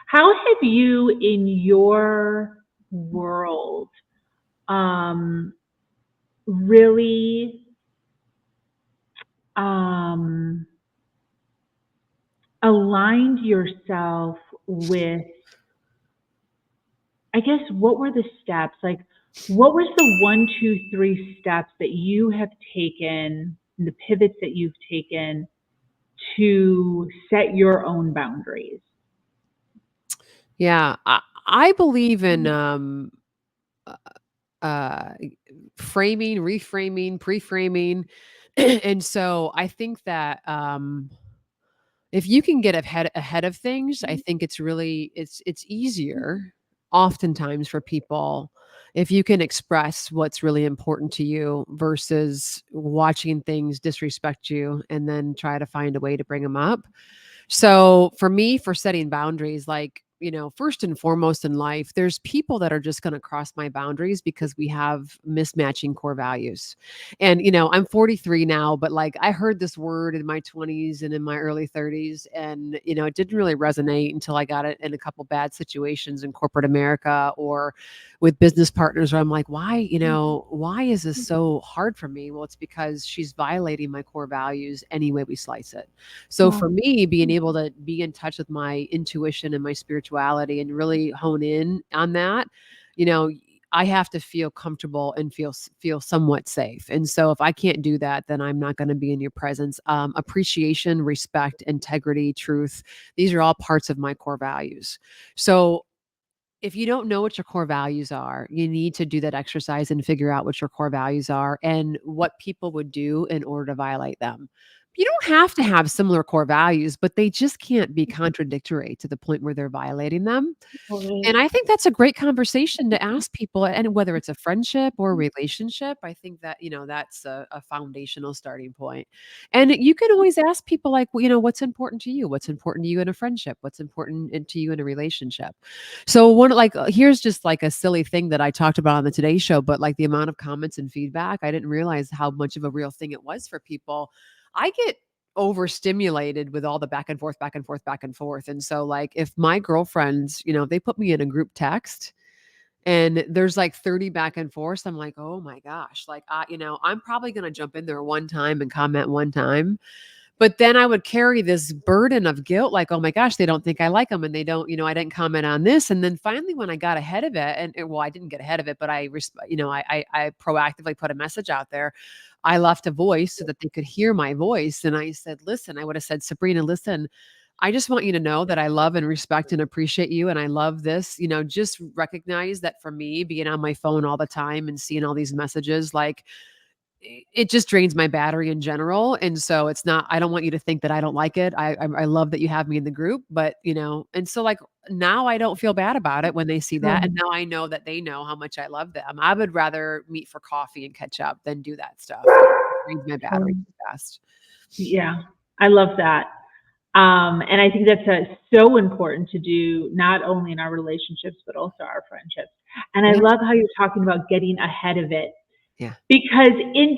How have you in your world really um, aligned yourself with, I guess, what were the steps? Like, what was the 1, 2, 3 steps that you have taken, the pivots that you've taken to set your own boundaries? Yeah, I believe in uh, framing, reframing, pre-framing, and so I think that if you can get ahead of things, I think it's easier oftentimes for people if you can express what's really important to you versus watching things disrespect you and then try to find a way to bring them up. So for me, for setting boundaries, like, first and foremost in life, there's people that are just going to cross my boundaries because we have mismatching core values. And, I'm 43 now, but like I heard this word in my 20s and in my early 30s. And, it didn't really resonate until I got it in a couple bad situations in corporate America or with business partners where I'm like, why is this so hard for me? Well, it's because she's violating my core values any way we slice it. So Well, for me, being able to be in touch with my intuition and my spirituality and really hone in on that, you know, I have to feel comfortable and feel somewhat safe. And so if I can't do that, then I'm not going to be in your presence. Appreciation, respect, integrity, truth, these are all parts of my core values. So if you don't know what your core values are, you need to do that exercise and figure out what your core values are and what people would do in order to violate them. You don't have to have similar core values, but they just can't be contradictory to the point where they're violating them. totally. And I think that's a great conversation to ask people, and whether it's a friendship or a relationship, I think that, that's a foundational starting point. And you can always ask people like, well, what's important to you? What's important to you in a friendship? What's important to you in a relationship? So here's just like a silly thing that I talked about on the Today Show, but like the amount of comments and feedback, I didn't realize how much of a real thing it was for people. I get overstimulated with all the back and forth, back and forth, back and forth. And so like if my girlfriends, they put me in a group text and there's like 30 back and forth, I'm like, oh my gosh, like I'm probably gonna jump in there one time and comment one time. But then I would carry this burden of guilt, like, oh my gosh, they don't think I like them, and they don't, I didn't comment on this. And then finally, when I got ahead of it, well, I didn't get ahead of it, but I proactively put a message out there. I left a voice so that they could hear my voice, and I said, listen, I would have said, Sabrina, listen. I just want you to know that I love and respect and appreciate you. And I love this, just recognize that for me, being on my phone all the time and seeing all these messages, like it just drains my battery in general. And so it's not, I don't want you to think that I don't like it. I love that you have me in the group, but and so like now I don't feel bad about it when they see that. And now I know that they know how much I love them. I would rather meet for coffee and catch up than do that stuff. It drains my battery Um, too fast. yeah, I love that. And I think that's so important to do, not only in our relationships, but also our friendships. And I Yeah. love how you're talking about getting ahead of it Yeah. because in